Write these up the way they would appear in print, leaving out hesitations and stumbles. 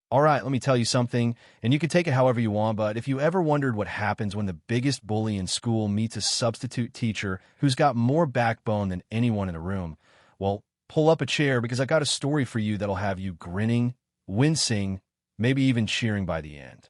All right, let me tell you something, and you can take it however you want, but if you ever wondered what happens when the biggest bully in school meets a substitute teacher who's got more backbone than anyone in the room, well, pull up a chair because I got a story for you that'll have you grinning, wincing, maybe even cheering by the end.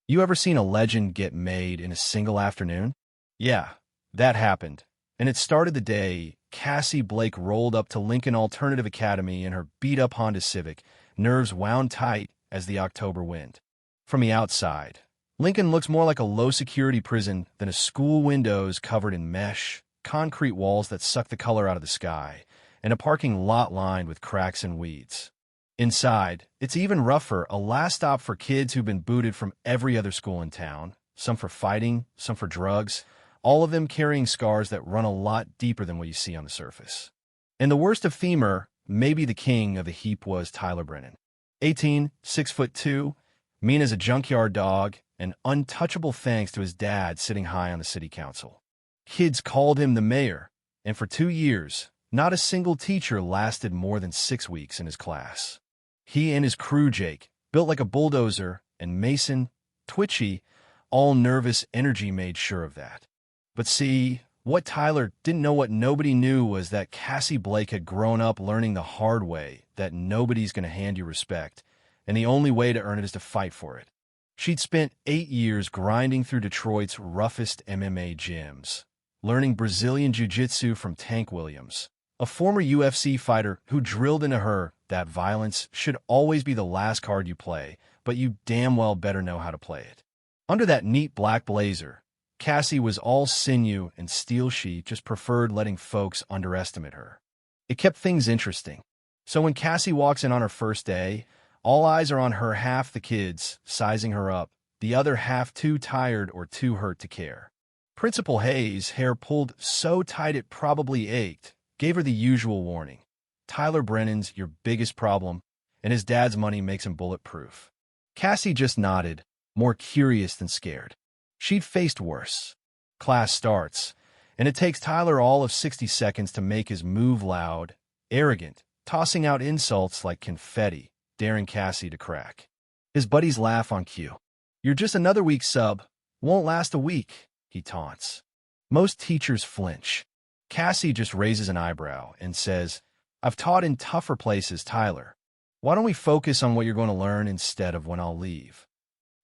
You ever seen a legend get made in a single afternoon? Yeah, that happened. And it started the day Cassie Blake rolled up to Lincoln Alternative Academy in her beat-up Honda Civic, nerves wound tight as the October wind. From the outside, Lincoln looks more like a low-security prison than a school windows covered in mesh, concrete walls that suck the color out of the sky, and a parking lot lined with cracks and weeds. Inside, it's even rougher, a last stop for kids who've been booted from every other school in town, some for fighting, some for drugs, all of them carrying scars that run a lot deeper than what you see on the surface. And the worst of femur, maybe the king of the heap, was Tyler Brennan. 18, 6'2", mean as a junkyard dog, and untouchable thanks to his dad sitting high on the city council. Kids called him the mayor, and for 2 years, not a single teacher lasted more than 6 weeks in his class. He and his crew, Jake, built like a bulldozer, and Mason, twitchy, all nervous energy made sure of that. But see, what Tyler didn't know, what nobody knew, was that Cassie Blake had grown up learning the hard way that nobody's going to hand you respect, and the only way to earn it is to fight for it. She'd spent 8 years grinding through Detroit's roughest MMA gyms, learning Brazilian Jiu-Jitsu from Tank Williams, a former UFC fighter who drilled into her that violence should always be the last card you play, but you damn well better know how to play it. Under that neat black blazer, Cassie was all sinew and steel. She just preferred letting folks underestimate her. It kept things interesting. So when Cassie walks in on her first day, all eyes are on her, half the kids sizing her up, the other half too tired or too hurt to care. Principal Hayes, hair pulled so tight it probably ached, gave her the usual warning. Tyler Brennan's your biggest problem, and his dad's money makes him bulletproof. Cassie just nodded, more curious than scared. She'd faced worse. Class starts, and it takes Tyler all of 60 seconds to make his move loud, arrogant, tossing out insults like confetti, daring Cassie to crack. His buddies laugh on cue. "You're just another weak sub. Won't last a week," he taunts. Most teachers flinch. Cassie just raises an eyebrow and says, "I've taught in tougher places, Tyler. Why don't we focus on what you're going to learn instead of when I'll leave?"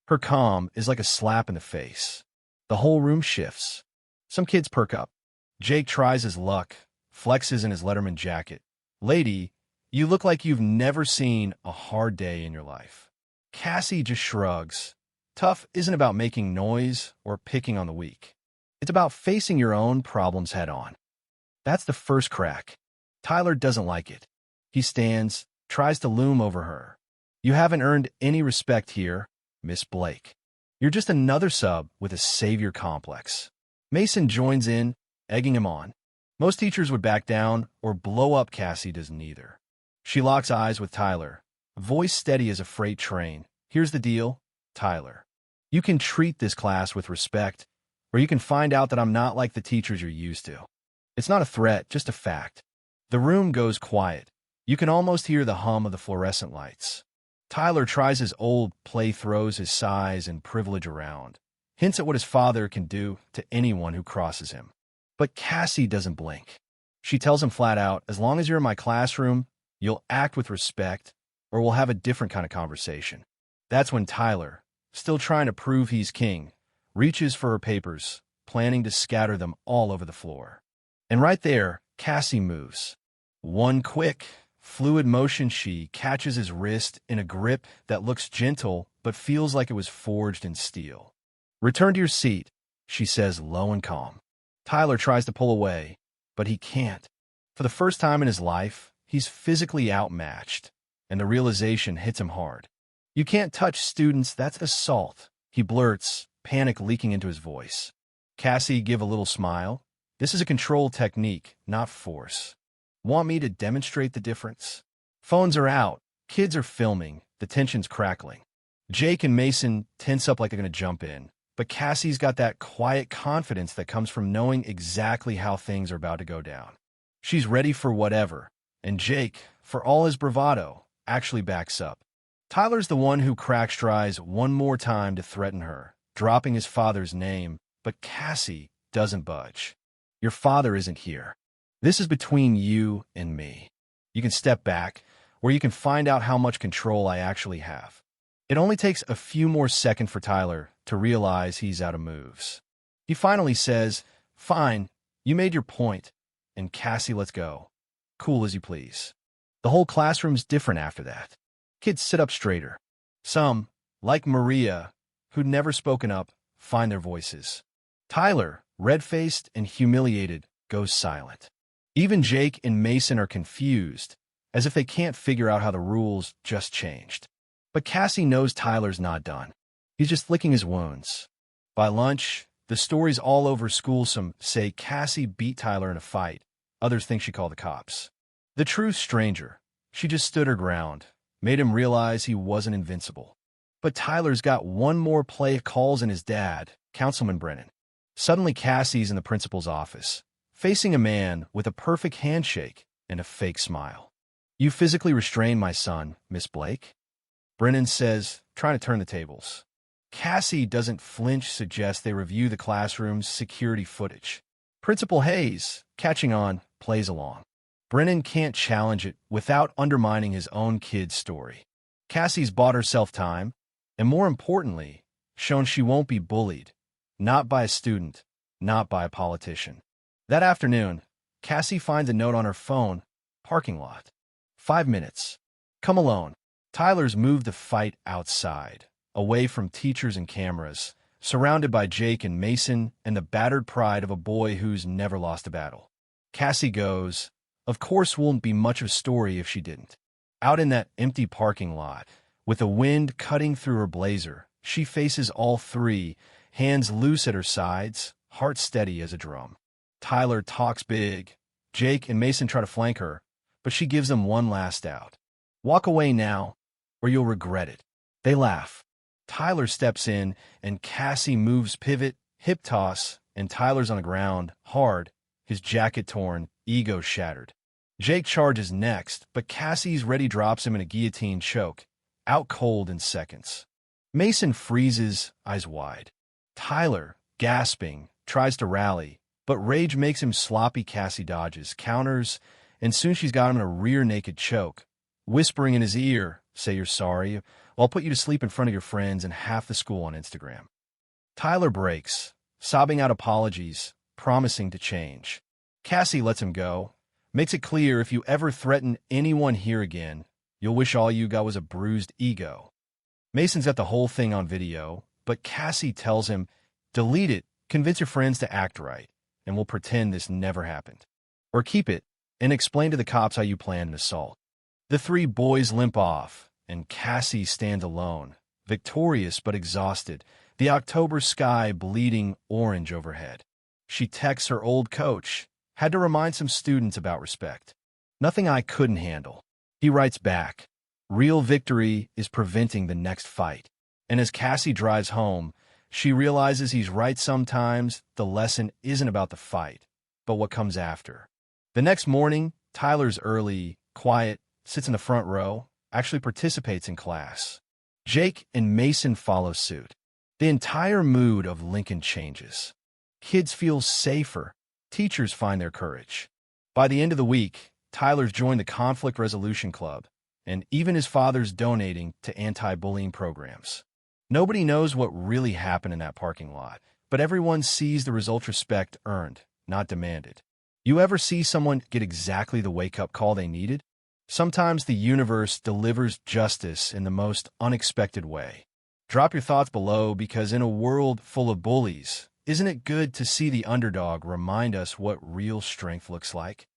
Her calm is like a slap in the face. The whole room shifts. Some kids perk up. Jake tries his luck, flexes in his Letterman jacket. "Lady, you look like you've never seen a hard day in your life." Cassie just shrugs. Tough isn't about making noise or picking on the weak. It's about facing your own problems head on. That's the first crack. Tyler doesn't like it. He stands, tries to loom over her. "You haven't earned any respect here, Miss Blake. You're just another sub with a savior complex." Mason joins in, egging him on. Most teachers would back down or blow up. Cassie does neither. She locks eyes with Tyler, voice steady as a freight train. "Here's the deal, Tyler. You can treat this class with respect, or you can find out that I'm not like the teachers you're used to." It's not a threat, just a fact. The room goes quiet. You can almost hear the hum of the fluorescent lights. Tyler tries his old play, throws his size and privilege around, hints at what his father can do to anyone who crosses him. But Cassie doesn't blink. She tells him flat out, "As long as you're in my classroom, you'll act with respect, or we'll have a different kind of conversation." That's when Tyler, still trying to prove he's king, reaches for her papers, planning to scatter them all over the floor. And right there, Cassie moves. One quick, fluid motion, she catches his wrist in a grip that looks gentle but feels like it was forged in steel. "Return to your seat," she says low and calm. Tyler tries to pull away, but he can't. For the first time in his life, he's physically outmatched, and the realization hits him hard. "You can't touch students, that's assault," he blurts, panic leaking into his voice. Cassie give a little smile. "This is a control technique, not force. Want me to demonstrate the difference?" Phones are out. Kids are filming. The tension's crackling. Jake and Mason tense up like they're going to jump in. But Cassie's got that quiet confidence that comes from knowing exactly how things are about to go down. She's ready for whatever. And Jake, for all his bravado, actually backs up. Tyler's the one who cracks tries one more time to threaten her, dropping his father's name, but Cassie doesn't budge. Your father isn't here. This is between you and me. You can step back, where you can find out how much control I actually have. It only takes a few more seconds for Tyler to realize he's out of moves. He finally says, "Fine, you made your point, and Cassie, let's go. Cool as you please." The whole classroom's different after that. Kids sit up straighter. Some, like Maria, who'd never spoken up, find their voices. Tyler, red-faced and humiliated, goes silent. Even Jake and Mason are confused, as if they can't figure out how the rules just changed. But Cassie knows Tyler's not done. He's just licking his wounds. By lunch, the story's all over school. Some say Cassie beat Tyler in a fight. Others think she called the cops. The true stranger, she just stood her ground, made him realize he wasn't invincible. But Tyler's got one more play calls in his dad, Councilman Brennan. Suddenly Cassie's in the principal's office, facing a man with a perfect handshake and a fake smile. "You physically restrained my son, Miss Blake?" Brennan says, trying to turn the tables. Cassie doesn't flinch, suggests they review the classroom's security footage. Principal Hayes, catching on, plays along. Brennan can't challenge it without undermining his own kid's story. Cassie's bought herself time, and more importantly, shown she won't be bullied. Not by a student, not by a politician. That afternoon, Cassie finds a note on her phone. Parking lot. 5 minutes. Come alone. Tyler's moved the fight outside, away from teachers and cameras, surrounded by Jake and Mason and the battered pride of a boy who's never lost a battle. Cassie goes, "Of course wouldn't be much of a story if she didn't." Out in that empty parking lot, with the wind cutting through her blazer, she faces all three, hands loose at her sides, heart steady as a drum. Tyler talks big. Jake and Mason try to flank her, but she gives them one last out. "Walk away now, or you'll regret it." They laugh. Tyler steps in, and Cassie moves pivot, hip toss, and Tyler's on the ground, hard, his jacket torn, ego shattered. Jake charges next, but Cassie's ready drops him in a guillotine choke, out cold in seconds. Mason freezes, eyes wide. Tyler, gasping, tries to rally, but rage makes him sloppy. Cassie dodges, counters, and soon she's got him in a rear-naked choke, whispering in his ear, "Say you're sorry, or I'll put you to sleep in front of your friends and half the school on Instagram." Tyler breaks, sobbing out apologies, promising to change. Cassie lets him go, makes it clear, "If you ever threaten anyone here again, you'll wish all you got was a bruised ego." Mason's got the whole thing on video, but Cassie tells him, "Delete it, convince your friends to act right, and we'll pretend this never happened. Or keep it, and explain to the cops how you planned an assault." The three boys limp off, and Cassie stands alone, victorious but exhausted, the October sky bleeding orange overhead. She texts her old coach, "Had to remind some students about respect. Nothing I couldn't handle." He writes back, "Real victory is preventing the next fight." And as Cassie drives home, she realizes he's right. Sometimes the lesson isn't about the fight, but what comes after. The next morning, Tyler's early, quiet, sits in the front row, actually participates in class. Jake and Mason follow suit. The entire mood of Lincoln changes. Kids feel safer. Teachers find their courage. By the end of the week, Tyler's joined the Conflict Resolution Club, and even his father's donating to anti-bullying programs. Nobody knows what really happened in that parking lot, but everyone sees the results. Respect earned, not demanded. You ever see someone get exactly the wake-up call they needed? Sometimes the universe delivers justice in the most unexpected way. Drop your thoughts below, because in a world full of bullies, isn't it good to see the underdog remind us what real strength looks like?